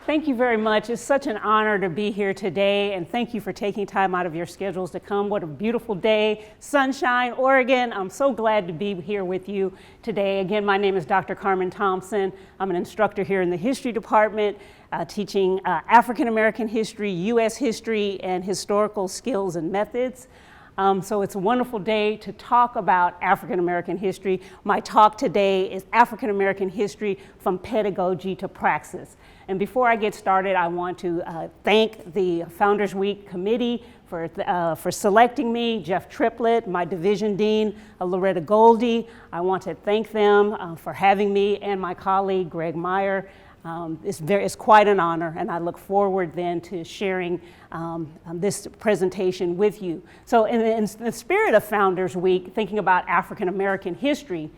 Thank you very much. It's such an honor to be here today, and thank you for taking time out of your schedules to come. What a beautiful day, sunshine, Oregon. I'm so glad to be here with you today. Again, my name is Dr. Carmen Thompson. I'm an instructor here in the history department, teaching African-American history, U.S. history, and historical skills and methods. So it's a wonderful day to talk about African-American history. My talk today is African-American history from pedagogy to praxis. And before I get started, I want to thank the Founders Week Committee for selecting me, Jeff Triplett, my division dean, Loretta Goldie. I want to thank them for having me, and my colleague, Greg Meyer. It's quite an honor, and I look forward then to sharing this presentation with you. So in the spirit of Founders Week, thinking about African-American history,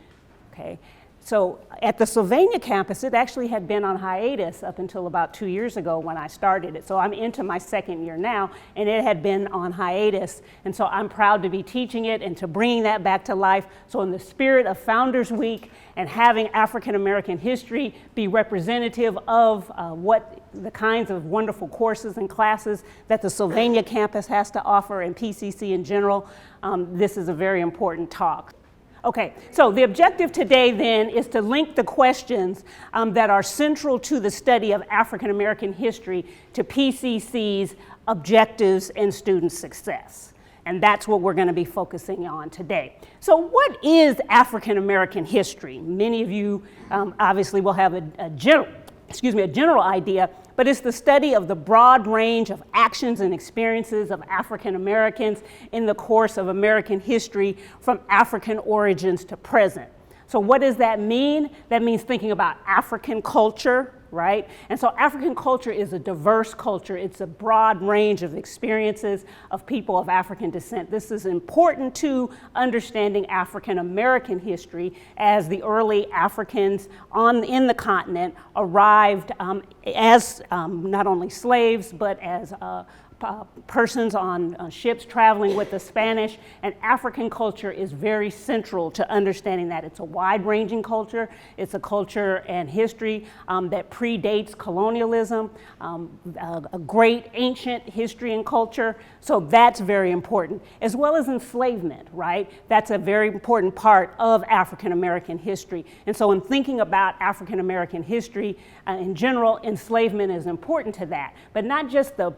okay, so at the Sylvania campus, it actually had been on hiatus up until about 2 years ago when I started it. So I'm into my second year now, and it had been on hiatus. And so I'm proud to be teaching it and to bringing that back to life. So in the spirit of Founders Week and having African-American history be representative of what the kinds of wonderful courses and classes that the Sylvania campus has to offer and PCC in general, this is a very important talk. Okay, so the objective today then is to link the questions that are central to the study of African-American history to PCC's objectives and student success. And that's what we're going to be focusing on today. So what is African-American history? Many of you obviously will have a general idea, but it's the study of the broad range of actions and experiences of African Americans in the course of American history from African origins to present. So what does that mean? That means thinking about African culture, right? And so African culture is a diverse culture. It's a broad range of experiences of people of African descent. This is important to understanding African American history as the early Africans in the continent arrived as not only slaves, but as persons on ships traveling with the Spanish, and African culture is very central to understanding that. It's a wide-ranging culture. It's a culture and history that predates colonialism, a great ancient history and culture, so that's very important, as well as enslavement, right? That's a very important part of African-American history. And so in thinking about African-American history in general, enslavement is important to that, but not just the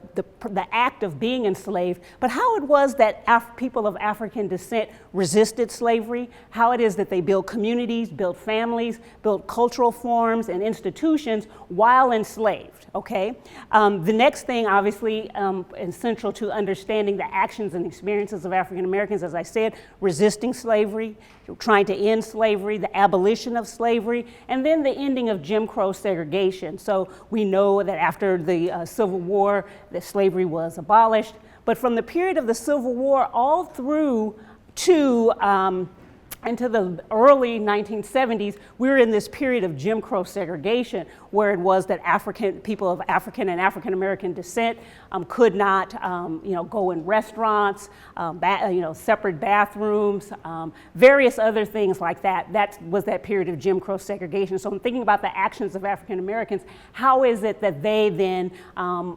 act of being enslaved, but how it was that people of African descent resisted slavery, how it is that they built communities, built families, built cultural forms and institutions while enslaved, okay? The next thing, obviously, and central to understanding the actions and experiences of African Americans, as I said, resisting slavery, trying to end slavery, the abolition of slavery, and then the ending of Jim Crow segregation. So we know that after the Civil War, that slavery was abolished, but from the period of the Civil War all through to into the early 1970s, we were in this period of Jim Crow segregation, where it was that people of African and African-American descent could not, go in restaurants, separate bathrooms, various other things like that. That was that period of Jim Crow segregation. So I'm thinking about the actions of African-Americans. How is it that they then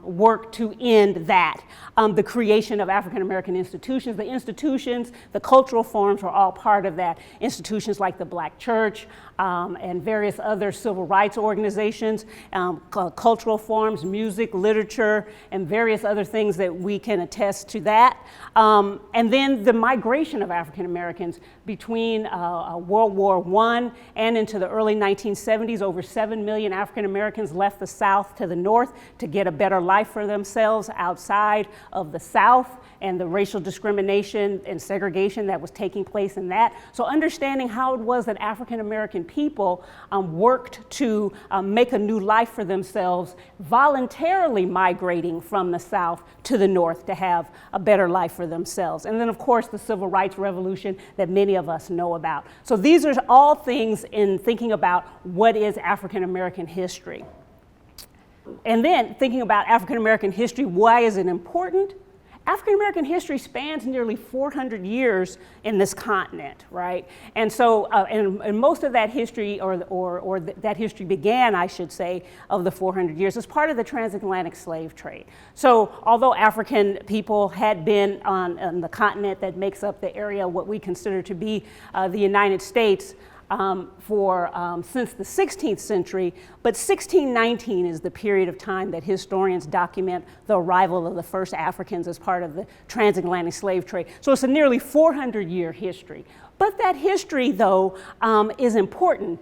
work to end that? The creation of African-American institutions. The institutions, the cultural forms were all part of that. Institutions like the Black Church and various other civil rights organizations, cultural forms, music, literature, and various other things that we can attest to that. And then the migration of African Americans between World War I and into the early 1970s. Over 7 million African Americans left the South to the North to get a better life for themselves outside of the South, and the racial discrimination and segregation that was taking place in that. So understanding how it was that African American people worked to make a new life for themselves, voluntarily migrating from the South to the North to have a better life for themselves. And then of course the Civil Rights Revolution that many of us know about. So these are all things in thinking about what is African American history. And then thinking about African American history, why is it important? African American history spans nearly 400 years in this continent, right? And so, and most of that history, that history began, I should say, of the 400 years as part of the transatlantic slave trade. So, although African people had been on the continent that makes up the area what we consider to be the United States, since the 16th century, but 1619 is the period of time that historians document the arrival of the first Africans as part of the transatlantic slave trade. So it's a nearly 400-year history. But that history, though, is important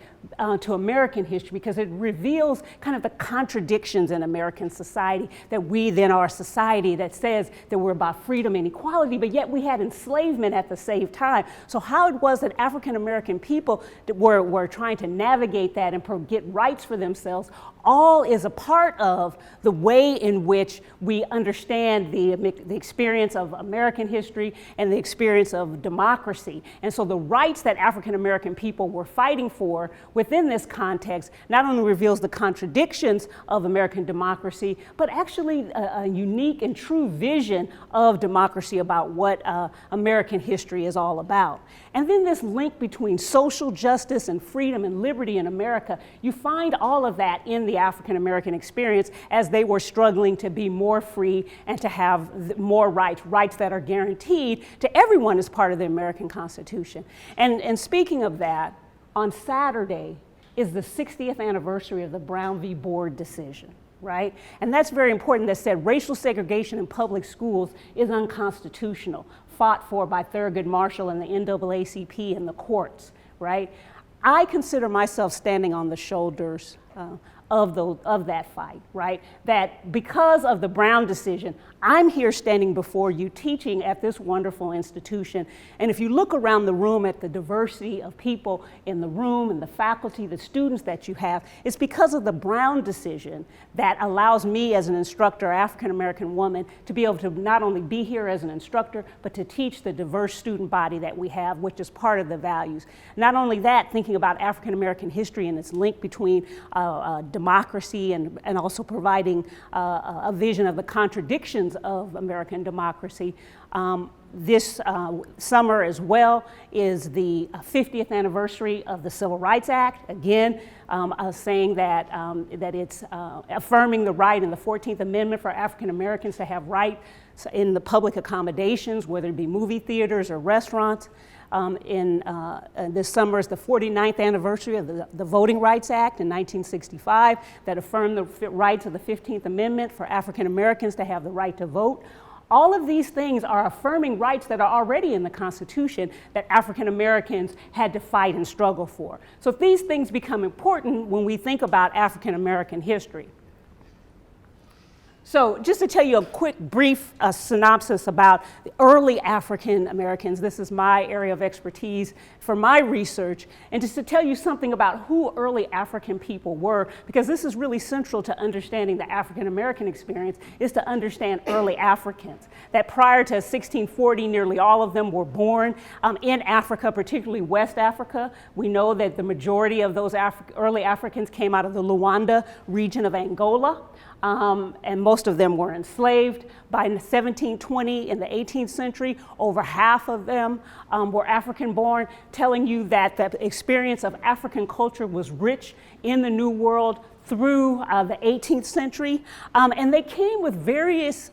to American history because it reveals kind of the contradictions in American society, that we then are a society that says that we're about freedom and equality, but yet we had enslavement at the same time. So how it was that African American people were trying to navigate that and get rights for themselves all is a part of the way in which we understand the experience of American history and the experience of democracy. And so the rights that African American people were fighting for within this context not only reveals the contradictions of American democracy, but actually a unique and true vision of democracy about what American history is all about. And then this link between social justice and freedom and liberty in America, you find all of that in the African American experience as they were struggling to be more free and to have more rights that are guaranteed to everyone as part of the American Constitution. And speaking of that, on Saturday is the 60th anniversary of the Brown v. Board decision, right? And that's very important, that said racial segregation in public schools is unconstitutional, fought for by Thurgood Marshall and the NAACP and the courts, right? I consider myself standing on the shoulders of that fight, right? That because of the Brown decision, I'm here standing before you teaching at this wonderful institution. And if you look around the room at the diversity of people in the room and the faculty, the students that you have, it's because of the Brown decision that allows me as an instructor, African-American woman, to be able to not only be here as an instructor, but to teach the diverse student body that we have, which is part of the values. Not only that, thinking about African-American history and its link between democracy and also providing a vision of the contradictions of American democracy. This summer as well is the 50th anniversary of the Civil Rights Act. Again, saying that it's affirming the right in the 14th Amendment for African Americans to have rights in the public accommodations, whether it be movie theaters or restaurants. This summer is the 49th anniversary of the Voting Rights Act in 1965 that affirmed the rights of the 15th Amendment for African Americans to have the right to vote. All of these things are affirming rights that are already in the Constitution that African Americans had to fight and struggle for. So these things become important when we think about African American history. So just to tell you a quick, brief synopsis about the early African Americans, this is my area of expertise for my research, and just to tell you something about who early African people were, because this is really central to understanding the African American experience, is to understand early Africans. That prior to 1640, nearly all of them were born in Africa, particularly West Africa. We know that the majority of those early Africans came out of the Luanda region of Angola. And most of them were enslaved. By 1720, in the 18th century, over half of them were African-born, telling you that the experience of African culture was rich in the New World through the 18th century. And they came with various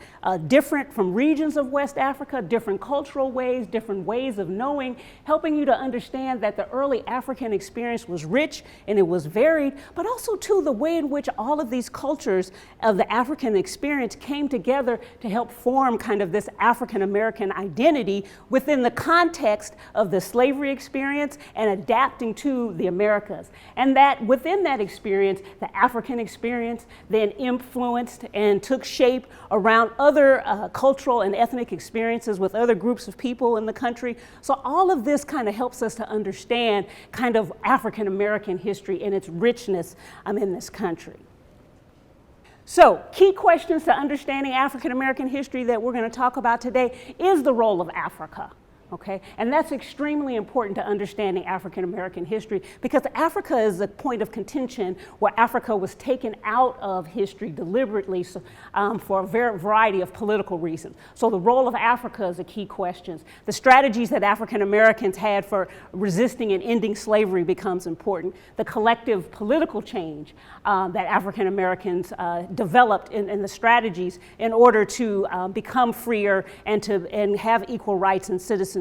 different, from regions of West Africa, different cultural ways, different ways of knowing, helping you to understand that the early African experience was rich and it was varied, but also too the way in which all of these cultures of the African experience came together to help form kind of this African American identity within the context of the slavery experience and adapting to the Americas. And that within that experience, the African experience then influenced and took shape around other cultural and ethnic experiences with other groups of people in the country. So all of this kind of helps us to understand kind of African American history and its richness in this country. So, key questions to understanding African American history that we're going to talk about today is the role of Africa. Okay, and that's extremely important to understanding African American history, because Africa is a point of contention where Africa was taken out of history deliberately for a variety of political reasons. So the role of Africa is a key question. The strategies that African Americans had for resisting and ending slavery becomes important. The collective political change that African Americans developed in the strategies in order to become freer and have equal rights and citizenships.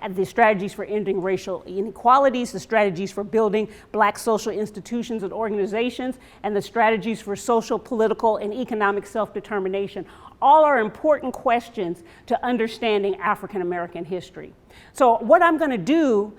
The strategies for ending racial inequalities, the strategies for building Black social institutions and organizations, and the strategies for social, political, and economic self-determination. All are important questions to understanding African American history. So what I'm going to do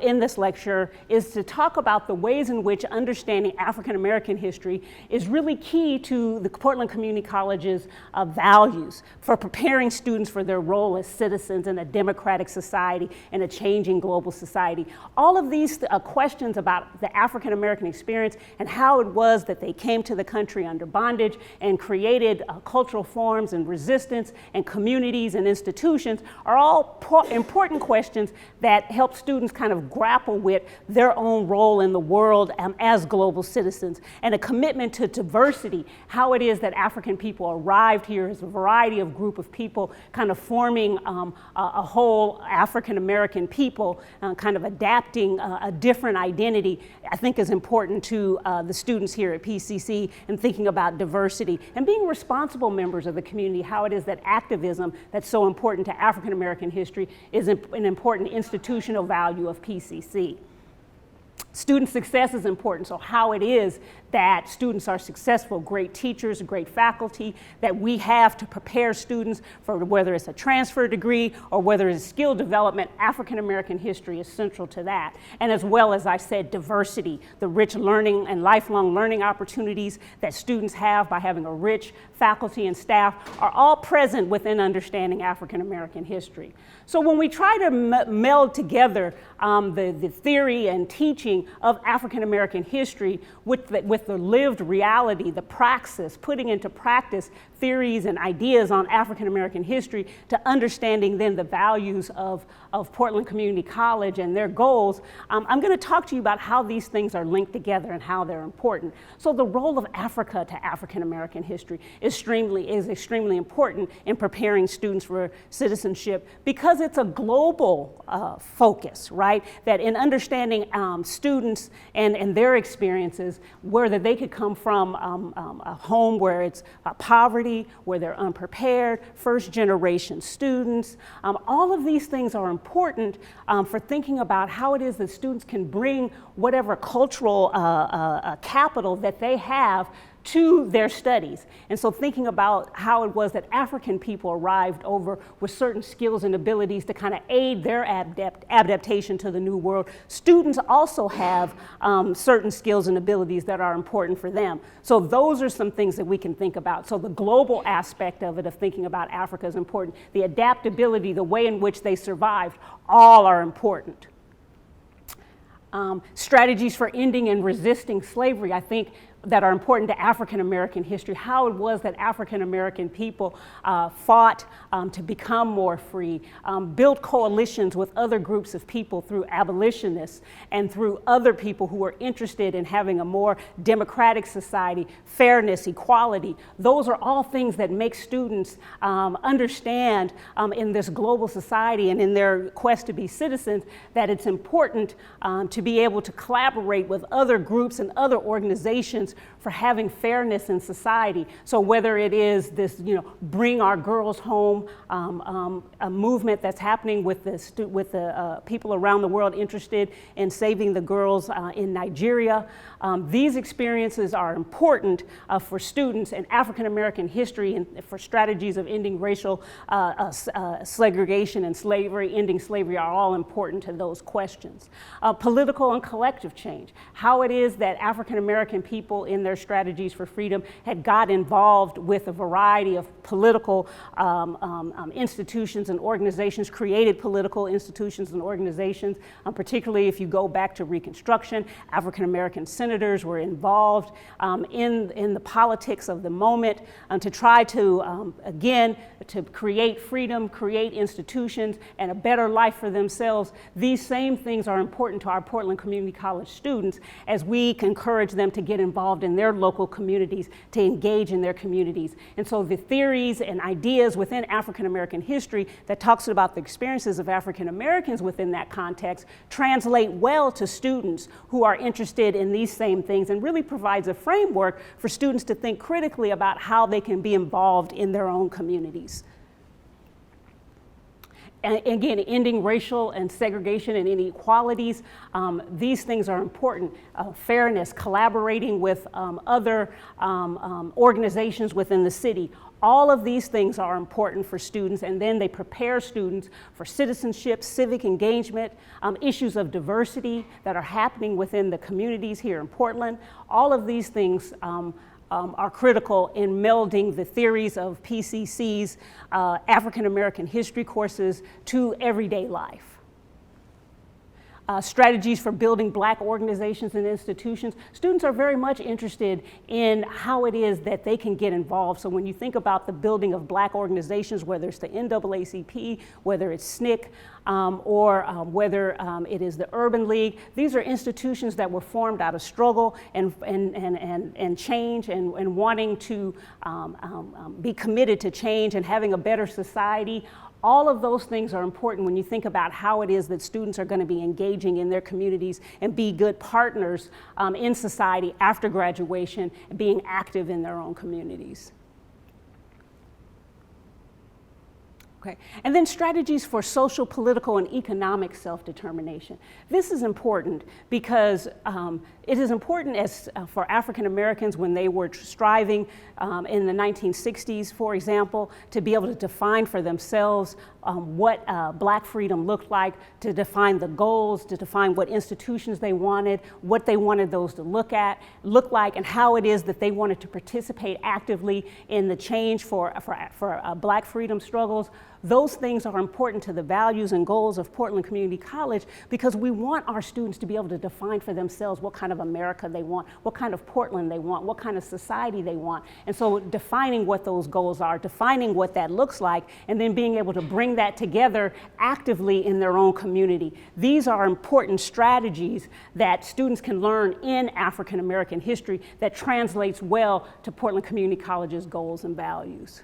in this lecture is to talk about the ways in which understanding African American history is really key to the Portland Community College's values for preparing students for their role as citizens in a democratic society and a changing global society. All of these questions about the African American experience and how it was that they came to the country under bondage and created cultural forms and resistance and communities and institutions are all important questions that help students kind of grapple with their own role in the world as global citizens, and a commitment to diversity, how it is that African people arrived here as a variety of group of people kind of forming a whole African American people, kind of adapting a different identity, I think is important to the students here at PCC, and thinking about diversity and being responsible members of the community, how it is that activism that's so important to African American history is an important institutional value of PCC. Student success is important, so how it is that students are successful, great teachers, great faculty that we have to prepare students for whether it's a transfer degree or whether it's skill development. African American history is central to that. And as well as I said, diversity, the rich learning and lifelong learning opportunities that students have by having a rich faculty and staff are all present within understanding African American history. So when we try to meld together the theory and teaching of African American history with the lived reality, the praxis, putting into practice theories and ideas on African American history to understanding then the values of Portland Community College and their goals, I'm going to talk to you about how these things are linked together and how they're important. So the role of Africa to African American history is extremely important in preparing students for citizenship, because it's a global focus, right? That in understanding students and their experiences, whether they could come from a home where it's poverty, where they're unprepared, first generation students, all of these things are important for thinking about how it is that students can bring whatever cultural capital that they have to their studies. And so thinking about how it was that African people arrived over with certain skills and abilities to kind of aid their adaptation to the new world. Students also have certain skills and abilities that are important for them. So those are some things that we can think about. So the global aspect of it, of thinking about Africa, is important. The adaptability, the way in which they survived, all are important. Strategies for ending and resisting slavery, I think, that are important to African American history, how it was that African American people fought to become more free, built coalitions with other groups of people through abolitionists and through other people who were interested in having a more democratic society, fairness, equality. Those are all things that make students understand in this global society and in their quest to be citizens that it's important to be able to collaborate with other groups and other organizations for having fairness in society. So whether it is this, bring our girls home, a movement that's happening with the people around the world interested in saving the girls in Nigeria, these experiences are important for students in African American history and for strategies of ending racial segregation and slavery, ending slavery, are all important to those questions. Political and collective change, how it is that African American people in their strategies for freedom had got involved with a variety of political institutions and organizations, created political institutions and organizations, particularly if you go back to Reconstruction. African American senators were involved in the politics of the moment to try to, again, to create freedom, create institutions, and a better life for themselves, these same things are important to our Portland Community College students as we encourage them to get involved in their local communities, to engage in their communities. And so the theories and ideas within African American history that talks about the experiences of African Americans within that context translate well to students who are interested in these same things, and really provides a framework for students to think critically about how they can be involved in their own communities. And again, ending racial and segregation and inequalities, these things are important. Fairness, collaborating with other organizations within the city. All of these things are important for students, and then they prepare students for citizenship, civic engagement, issues of diversity that are happening within the communities here in Portland. All of these things are critical in melding the theories of PCC's African American history courses to everyday life. Strategies for building Black organizations and institutions. Students are very much interested in how it is that they can get involved. So when you think about the building of Black organizations, whether it's the NAACP, whether it's SNCC, or whether it is the Urban League, these are institutions that were formed out of struggle and change and wanting to be committed to change and having a better society. All of those things are important when you think about how it is that students are going to be engaging in their communities and be good partners in society after graduation, and being active in their own communities. Okay. And then strategies for social, political, and economic self-determination. This is important because it is important as for African Americans when they were striving in the 1960s, for example, to be able to define for themselves what Black freedom looked like, to define the goals, to define what institutions they wanted, what they wanted those to look like, and how it is that they wanted to participate actively in the change for Black freedom struggles. Those things are important to the values and goals of Portland Community College because we want our students to be able to define for themselves what kind of America they want, what kind of Portland they want, what kind of society they want. And so defining what those goals are, defining what that looks like, and then being able to bring that together actively in their own community. These are important strategies that students can learn in African American history that translates well to Portland Community College's goals and values.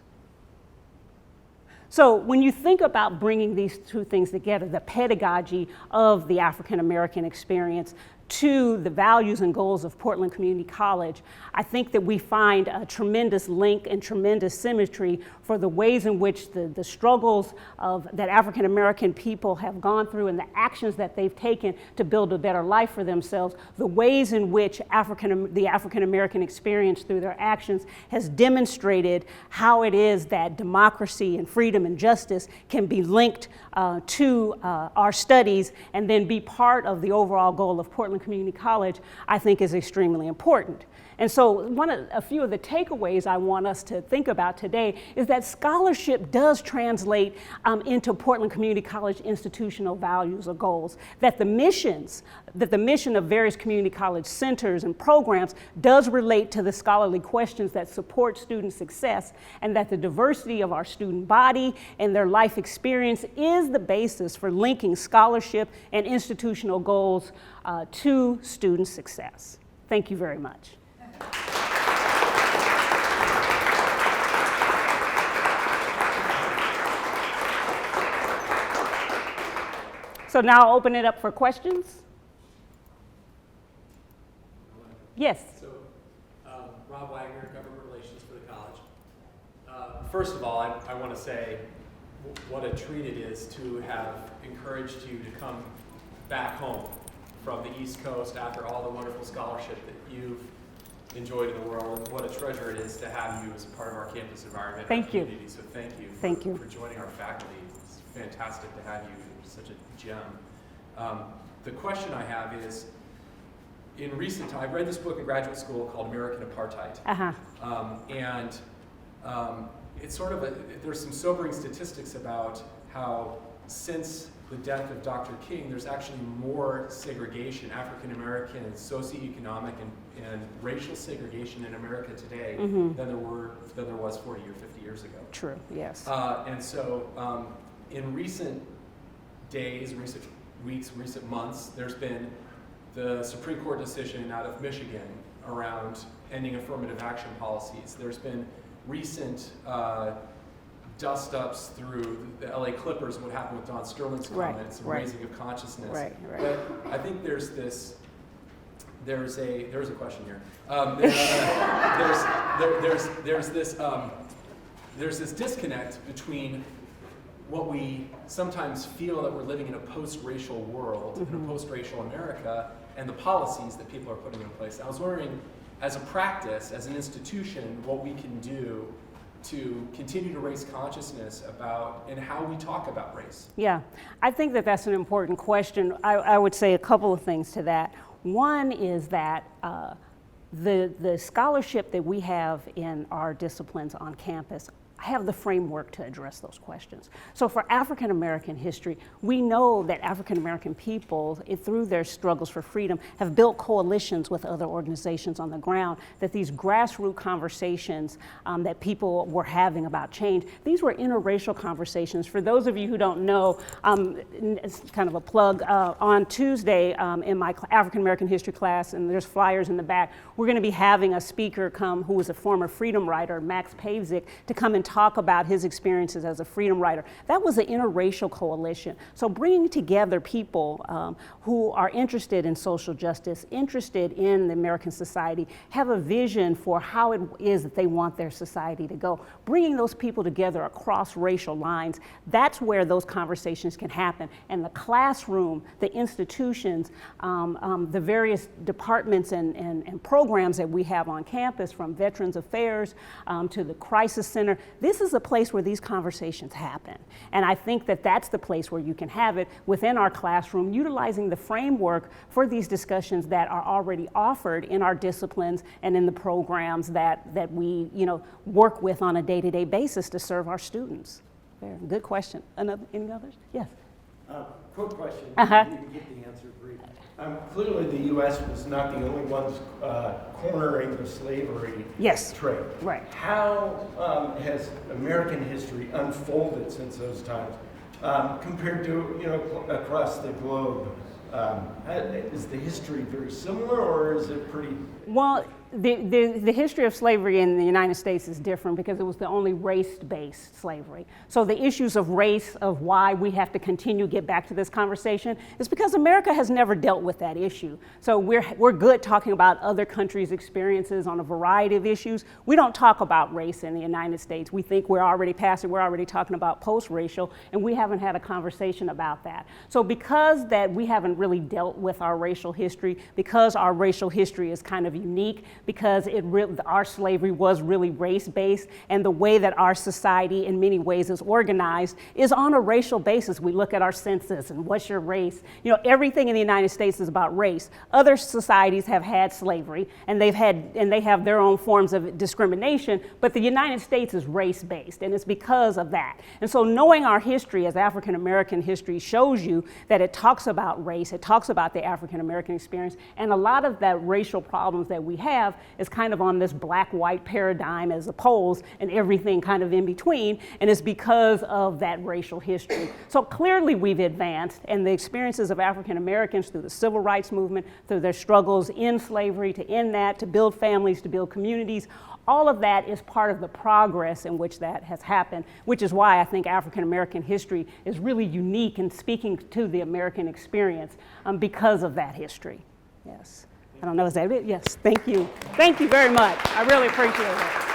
So when you think about bringing these two things together, the pedagogy of the African American experience to the values and goals of Portland Community College, I think that we find a tremendous link and tremendous symmetry for the ways in which the struggles that African American people have gone through and the actions that they've taken to build a better life for themselves, the ways in which the African American experience through their actions has demonstrated how it is that democracy and freedom and justice can be linked to our studies and then be part of the overall goal of Portland Community College, I think is extremely important. And so a few of the takeaways I want us to think about today is that scholarship does translate into Portland Community College institutional values or goals, that the mission of various community college centers and programs does relate to the scholarly questions that support student success, and that the diversity of our student body and their life experience is the basis for linking scholarship and institutional goals to student success. Thank you very much. So now I'll open it up for questions. Yes. So, Rob Wagner, Government Relations for the college. First of all, I want to say what a treat it is to have encouraged you to come back home from the East Coast after all the wonderful scholarship that you've enjoyed in the world, and what a treasure it is to have you as a part of our campus environment. Thank you. Community. So thank you for joining our faculty. It's fantastic to have you. You're such a gem. The question I have is, in recent time, I've read this book in graduate school called American Apartheid. It's sort of there's some sobering statistics about how since the death of Dr. King, there's actually more segregation, African-American, socioeconomic, and racial segregation in America today than there was 40 or 50 years ago. True, yes. And so in recent days, recent weeks, recent months, there's been the Supreme Court decision out of Michigan around ending affirmative action policies. There's been recent dust-ups through the LA Clippers and what happened with Don Sterling's comments and raising of consciousness. But I think there's a question here. There's this disconnect between what we sometimes feel that we're living in a post-racial world, in a post-racial America, and the policies that people are putting in place. I was wondering, as a practice, as an institution, what we can do to continue to raise consciousness about and how we talk about race. Yeah, I think that that's an important question. I would say a couple of things to that. One is that the scholarship that we have in our disciplines on campus have the framework to address those questions. So for African American history, we know that African American people, through their struggles for freedom, have built coalitions with other organizations on the ground, that these grassroots conversations that people were having about change, these were interracial conversations. For those of you who don't know, it's kind of a plug, on Tuesday in my African American history class, and there's flyers in the back, we're going to be having a speaker come who was a former freedom writer, Max Pavzik, to come and talk about his experiences as a freedom writer. That was an interracial coalition. So bringing together people who are interested in social justice, interested in the American society, have a vision for how it is that they want their society to go. Bringing those people together across racial lines, that's where those conversations can happen. And the classroom, the institutions, the various departments and programs that we have on campus, from Veterans Affairs to the Crisis Center, this is a place where these conversations happen. And I think that that's the place where you can have it within our classroom, utilizing the framework for these discussions that are already offered in our disciplines and in the programs that we work with on a day-to-day basis to serve our students. There, good question. Any others? Yes. Quick question. You can get the answer brief. Clearly, the U.S. was not the only ones cornering the slavery trade. Right. How has American history unfolded since those times compared to across the globe? Is the history very similar, or is it pretty? Well, the history of slavery in the United States is different because it was the only race-based slavery. So the issues of race, of why we have to continue to get back to this conversation, is because America has never dealt with that issue. So we're good talking about other countries' experiences on a variety of issues. We don't talk about race in the United States. We think we're already past it. We're already talking about post-racial, and we haven't had a conversation about that. So because that we haven't really dealt with our racial history, because our racial history is kind of unique, because our slavery was really race-based, and the way that our society in many ways is organized is on a racial basis. We look at our census and what's your race. Everything in the United States is about race. Other societies have had slavery, and they have their own forms of discrimination, but the United States is race-based, and it's because of that. And so knowing our history as African American history shows you that it talks about race, it talks about the African American experience, and a lot of that racial problems that we have is kind of on this black-white paradigm as opposed, and everything kind of in between, and it's because of that racial history. So clearly we've advanced, and the experiences of African Americans through the civil rights movement, through their struggles in slavery to end that, to build families, to build communities, all of that is part of the progress in which that has happened, which is why I think African American history is really unique in speaking to the American experience because of that history. Yes. I don't know, is that it? Yes, thank you. Thank you very much. I really appreciate it.